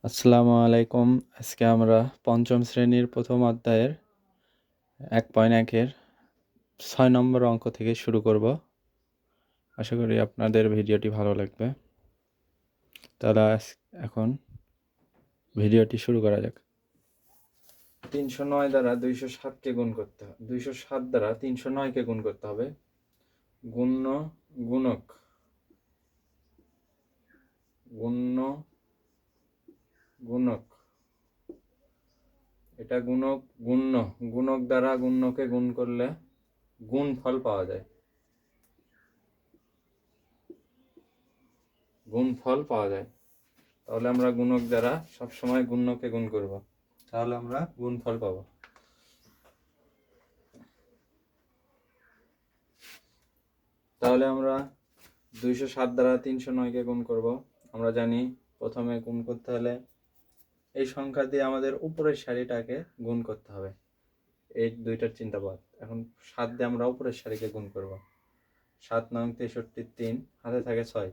আসসালামু আলাইকুম। আজকে আমরা পঞ্চম শ্রেণীর প্রথম অধ্যায়ের 1.1-এর 6 নম্বর অঙ্ক থেকে শুরু করব। আশা করি আপনাদের ভিডিওটি ভালো লাগবে। তাহলে এখন ভিডিওটি শুরু করা যাক। 309 দ্বারা 207কে গুণ করতে হবে। 207 দ্বারা 309কে গুণ করতে হবে। গুণক এটা গুণক দ্বারা গুণ্যকে গুণ করলে গুণফল পাওয়া যায়। তাহলে আমরা গুণক দ্বারা সবসময় গুণ্যকে গুণ করব, তাহলে আমরা গুণফল পাবো। তাহলে আমরা 207 দ্বারা 309কে গুণ করব। আমরা জানি প্রথমে গুণ করতে হলে এই সংখ্যা দিয়ে আমাদের উপরের সারিটাকে গুণ করতে হবে। এই দুইটার চিন্তাবাদ। এখন 7 দিয়ে আমরা উপরের সারিকে গুণ করব। 7 নং 63, 3 হাতে থাকে 6,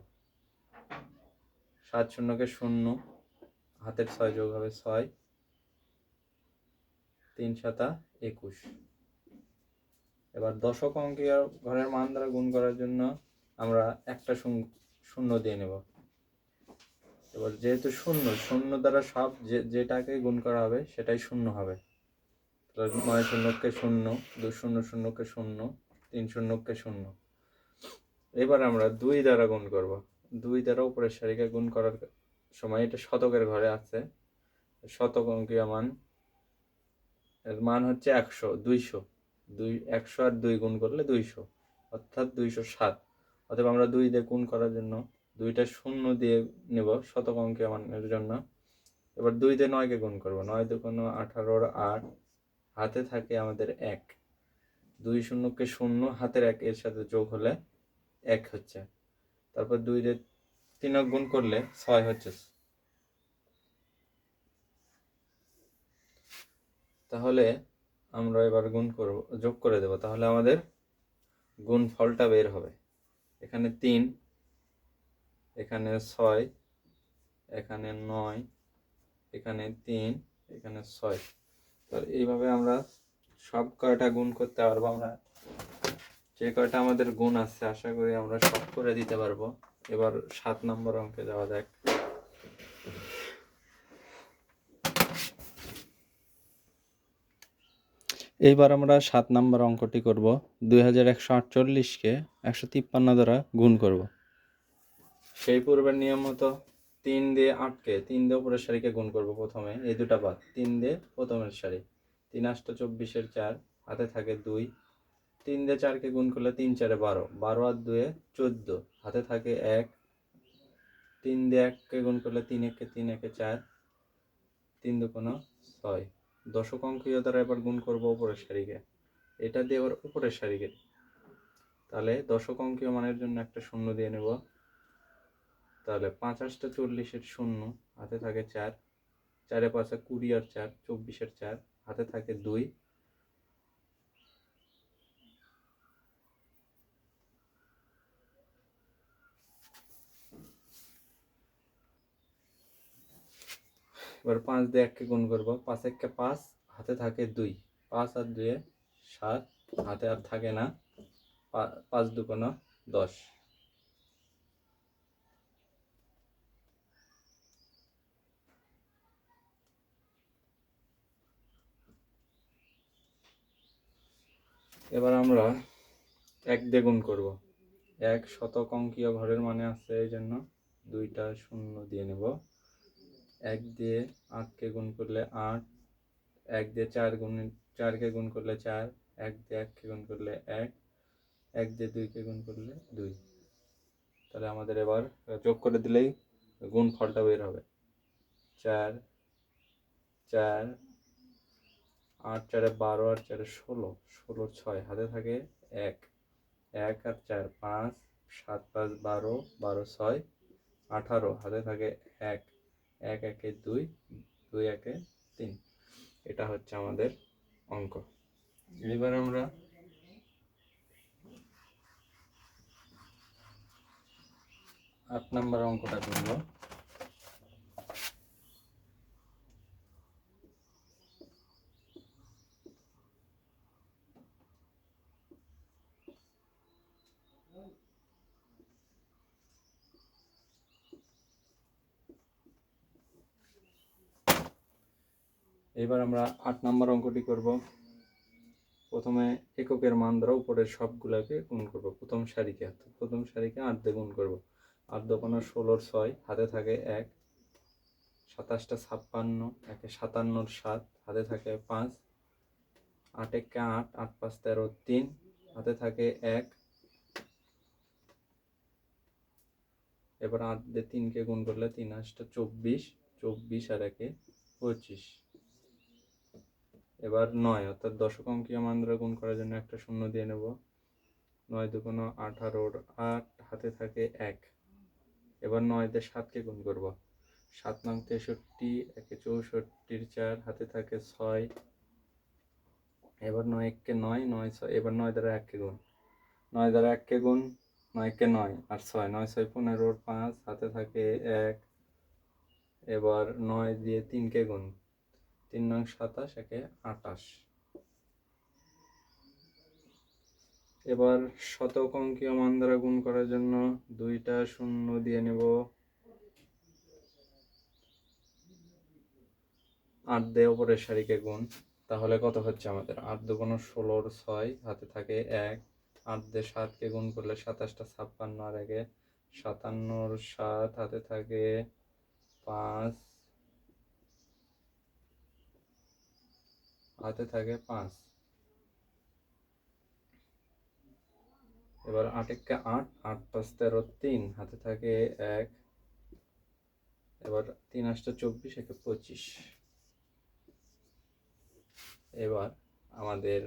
7 শূন্যকে 0, হাতের 6 যোগ হবে 6, 3 7 21। এবার দশক অঙ্কীয় ঘরের মান দ্বারা গুণ করার জন্য আমরা একটা শূন্য দিয়ে নেব। এবার যেহেতু শূন্য দ্বারা সব যেটাকে গুণ করা হবে সেটাই শূন্য হবে। 9 শূন্যকে 0, 2 শূন্য শূন্যকে 0, 3 শূন্যকে 0। এবার আমরা 2 দ্বারা গুণ করব। 2 দ্বারা উপরের সারিকে গুণ করার সময় এটা শতকের ঘরে আছে। শতক অঙ্কীয় মান এর মান হচ্ছে 100, 200। 100 আর 2 গুণ করলে 200, অর্থাৎ 207। অতএব আমরা 2 দিয়ে গুণ করার জন্য 2টা শূন্য দিয়ে নেব শতক অঙ্কীয় মানের জন্য। এবার 2 দিয়ে 9কে গুণ করব। 9 2 18, 8 হাতে থাকে আমাদের 1, 2 শূন্যকে 0, হাতের 1 এর সাথে যোগ হলে 1 হচ্ছে। তারপর 2 দিয়ে 3 গুণ করলে 6 হচ্ছে। তাহলে আমরা এবার যোগ করে দেব। তাহলে আমাদের গুণফলটা বের হবে। এখানে 3, এখানে 6, এখানে 9, এখানে 3, এখানে 6। তো এইভাবে আমরা সব কয়টা গুণ করতে পারবো। আমরা যে কয়টা আমাদের গুণ আছে আশা করি আমরা সব করে দিতে পারবো। এবার 7 নম্বর অঙ্কে যাওয়া যাক। এইবার আমরা 7 নম্বর অঙ্কটি করব। 2148কে 153 দ্বারা গুণ করব। সেই পূর্বের নিয়ম মতো 3 দিয়ে 8কে 3 দিয়ে উপরের সারিকে গুণ করব। প্রথমে এই দুটা বাদ, 3 দিয়ে প্রথমের সারি। 3 8 24 4 হাতে থাকে 2, 3 দিয়ে 4কে গুণ করলে 3 4 12, 12 আর 2 14 হাতে থাকে 1, 3 দিয়ে 1কে গুণ করলে 3 1 3 1 4, 3 2 6। দশক অঙ্কীয় দ্বারা এবার গুণ করব উপরের সারিকে। এটা দিয়ে এবার উপরের সারিকে। তাহলে দশক অঙ্কীয় মানের জন্য একটা শূন্য দিয়ে নেব। তাহলে 5 8 40 0 হাতে থাকে 4, 4 5 20 আর 4 24 4 হাতে থাকে 2, এবার 5 দিয়ে 1কে গুণ করব। 5 1 5 হাতে থাকে 2, 5 আর 2 7 হাতে আর থাকে না, 5 2 10। এবার আমরা 1 দিয়ে গুণ করব। 1 শতক অঙ্কীয় ঘরের মানে আছে, এই জন্য 2টা শূন্য দিয়ে নেব। 1 দিয়ে 8কে গুণ করলে 8, 1 দিয়ে 4কে গুণ করলে 4, 1 দিয়ে 1কে গুণ করলে 1, 1 দিয়ে 2কে গুণ করলে 2। তাহলে আমাদের এবার যোগ করে দিলেই গুণফলটা বের হবে। 4 4 8 4 12 আর 4 16, 16 6 হাতে থাকে 1, 1 আর 4 5, 7 5 12, 12 6 18 হাতে থাকে 1, 1 1 2, 2 1 3। এটা হচ্ছে আমাদের অঙ্ক। এবার আমরা 8 নম্বর অঙ্কটা করব। এবার আমরা 8 নম্বর অঙ্কটি করব। প্রথমে এককের মান দ্বারা উপরের সবগুলোকে গুণ করব। প্রথম সারিকে 8 দিয়ে গুণ করব। 8 দোকানো 16 6, হাতে থাকে 1, 27টা 56, 1 57 7, হাতে থাকে 5, 8 1 8, 8 5 13 3, হাতে থাকে 1। এবার 8 দিয়ে 3কে গুণ করলে 3 8 24, 24 আর 1 25। এবার 9, অর্থাৎ দশক অঙ্কীয় মান দ্বারা গুণ করার জন্য একটা শূন্য দিয়ে নেব। 9 দুগুণ 18, 8, হাতে থাকে 1। এবার 9 দিয়ে 7কে গুণ করব। 7 নং 63, 1 64, 4, হাতে থাকে 6। এবার 9 1 9, 9 6, এবার 9 দ্বারা 1কে গুণ। 9 দ্বারা 1কে গুণ, 9 কে 9 আর 6, 9 6 15, 5, হাতে থাকে 1। এবার 9 দিয়ে 3কে গুণ, 3 নং 27, 1 28। এবার শতক অঙ্কীয় মান দ্বারা গুণ করার জন্য দুইটা শূন্য দিয়ে নেব। 8 দিয়ে উপরের সারিকে গুণ, তাহলে কত হচ্ছে আমাদের? 8 দুগুণ 16 6, হাতে থাকে 1। 8 দিয়ে 7কে গুণ করলে 27টা 56 আর 1 57 7, হাতে থাকে 5, হাতে থাকে 5। এবার 8 1 8, 8 5 13 3, হাতে থাকে 1। এবার 3 8 24, 1 25। এবার আমাদের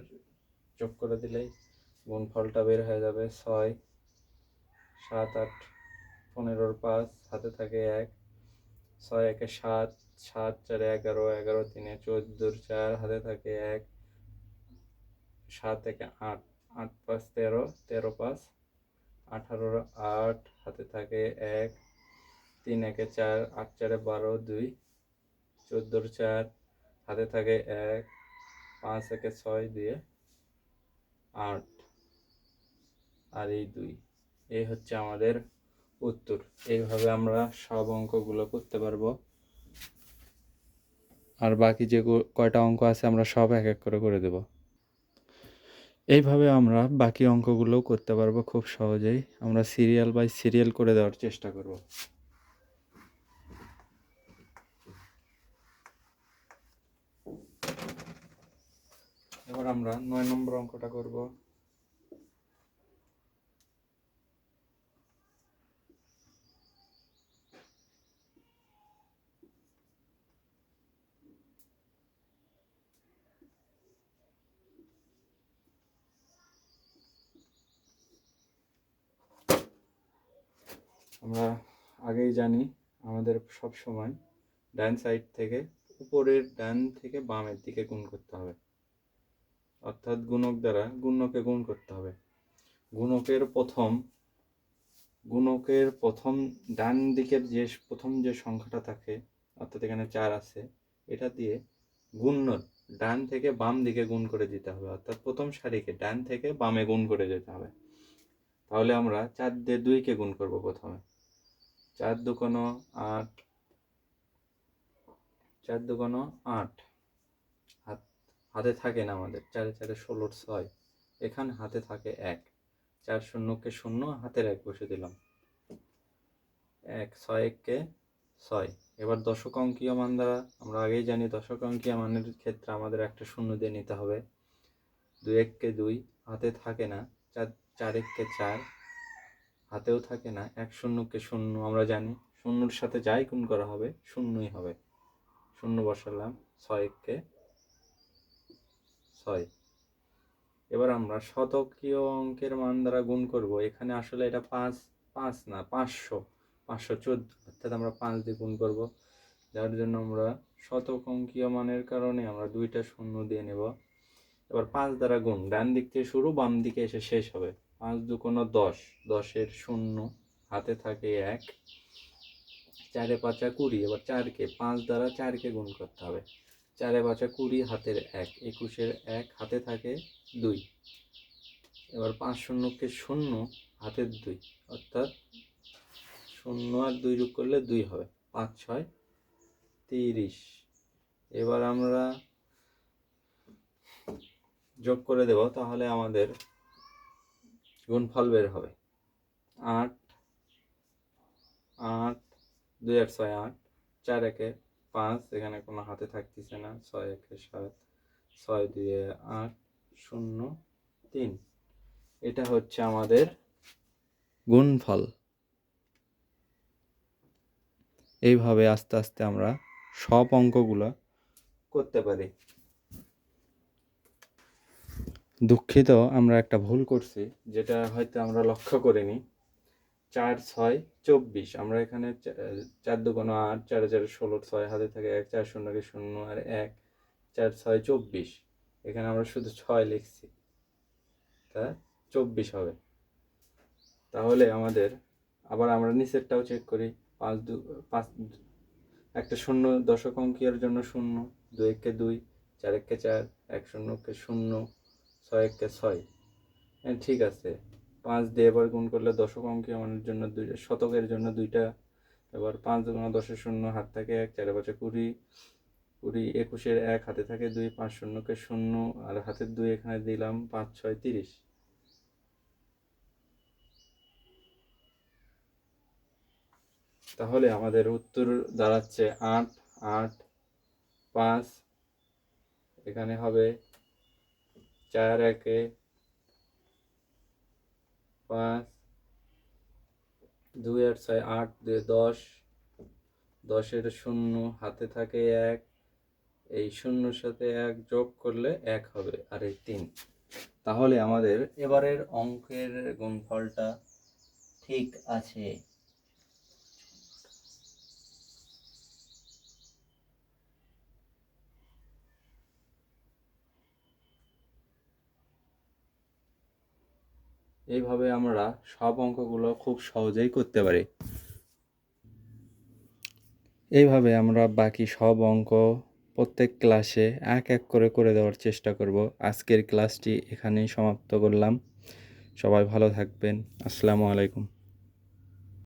যোগ করে দিলেই গুণফলটা বের হয়ে যাবে। 6 7 8 15 5, হাতে থাকে 1। 6 1 7, 7 4 11, 11 3 14, 4, হাতে থাকে 1। 7 1 8, 8 5 13, 13 5, 18 8, হাতে থাকে 1। 3 1 4, 8 4 12, 2, 14 4, হাতে থাকে 1। 5 1 6 দিয়ে 8 আর এই 2, এই হচ্ছে আমাদের উত্তর। এইভাবে আমরা সব অঙ্কগুলো করতে পারবো। আর বাকি যে কয়টা অঙ্ক আছে আমরা সব এক এক করে করে দেব। এইভাবে আমরা বাকি অঙ্কগুলোও করতে পারবো খুব সহজেই। আমরা সিরিয়াল বাই সিরিয়াল করে দেওয়ার চেষ্টা করব। এবার আমরা 9 নম্বর অঙ্কটা করব। আমরা আগেই জানি আমাদের সব সময় ডান সাইড থেকে উপরের ডান থেকে বামের দিকে গুণ করতে হবে, অর্থাৎ গুণক দ্বারা গুণকে গুণ করতে হবে। গুণকের প্রথম ডান দিকের যে প্রথম যে সংখ্যাটা থাকে, অর্থাৎ এখানে 4 আছে, এটা দিয়ে গুণ্য ডান থেকে বাম দিকে গুণ করে দিতে হবে, অর্থাৎ প্রথম সারিকে ডান থেকে বামে গুণ করে যেতে হবে। তাহলে আমরা 4 দিয়ে 2কে গুণ করব। প্রথমে 4 দুগুণ 8, 4 দুগুণ 8, হাতে থাকে না আমাদের, 4 4 16 6, এখানে হাতে থাকে 1। 4 শূন্যকে 0, হাতের 1 বসে দিলাম। 1 6 1 6। এবার দশক অঙ্কীয় মান দ্বারা আমরা আগেই জানি দশক অঙ্কীয় মানের ক্ষেত্রে আমাদের একটা শূন্য দিয়ে নিতে হবে। 2 1 2, হাতে থাকে না। 4 4 1 4, হাতেও থাকে না। 1 0 0, আমরা জানি শূন্যর সাথে যাই গুণ করা হবে শূন্যই হবে। 0 বসালাম। 6 1 6। এবার আমরা শতকীয় অঙ্কের মান দ্বারা গুণ করব। এখানে আসলে এটা 5 না, 514, অর্থাৎ আমরা 5 দিয়ে গুণ করব, যার জন্য আমরা শতক অঙ্কীয় মানের কারণে আমরা 2টা শূন্য দিয়ে নেব। এবার 5 দ্বারা গুণ, ডান দিক থেকে শুরু, বাম দিকে এসে শেষ হবে। 5 দুগুণ 10, 10-এর 0, হাতে থাকে 1। 4 5 20, এবার 4কে 5 দ্বারা 4কে গুণ করতে হবে। 4 5 20, হাতের 1, 21-এর 1, হাতে থাকে 2। এবার 5 0 0, হাতের 2, অর্থাৎ 0 আর 2 যোগ করলে 2 হবে। 5 6 30। এবার আমরা যোগ করে দেব, তাহলে আমাদের গুণফল বের হবে। 8 8 2 8 6 8, 4 একে 5, এখানে কোনো হাতে থাকতেছে না, 6 একে 7, 6 2 8 0 3। এটা হচ্ছে আমাদের গুণফল। এইভাবে আস্তে আস্তে আমরা সব অঙ্কগুলো করতে পারি। দুঃখিত, আমরা একটা ভুল করছি, যেটা হয়তো আমরা লক্ষ্য করিনি। 4 6 24, আমরা এখানে 4 2 8, 4 4 16, 6 হাতে থাকে 1, 4 0 কে 0 আর 1, 4 6 24, এখানে আমরা শুধু 6 লিখছি, তা 24 হবে। তাহলে আমাদের আবার আমরা নিচেরটাও চেক করি। 5 2 5, একটা শূন্য দশক অঙ্কের জন্য 0, 2 একে 2, 4 একে 4, 1 0 কে 0, 6 একে 6। হ্যাঁ, ঠিক আছে। 5 দিয়ে এবার গুণ করলে দশক অঙ্কীয় মানের জন্য দুইটা, শতকের জন্য দুইটা। এবার 5 দুগুণ 10 0, হাত থাকে 1, 4 5 20, 20 21 1, হাতে থাকে 2, 5 0 কে 0 আর হাতের 2 এখানে দিলাম, 5 6 30। তাহলে আমাদের উত্তর দাঁড়াচ্ছে 8 8 5, এখানে হবে 4 একে 5, 2 8 6 8 2 10, 10 0, হাতে থাকে 1, এই 0-র সাথে 1 যোগ করলে 1 হবে, আর এই 3। তাহলে আমাদের এবারের অঙ্কের গুণফলটা ঠিক আছে। এইভাবে আমরা সব অঙ্কগুলো খুব সহজেই করতে পারি। এইভাবে আমরা বাকি সব অঙ্ক প্রত্যেক ক্লাসে এক এক করে করে দেওয়ার চেষ্টা করব। আজকের ক্লাসটি এখানেই সমাপ্ত করলাম। সবাই ভালো থাকবেন। আসসালামু আলাইকুম।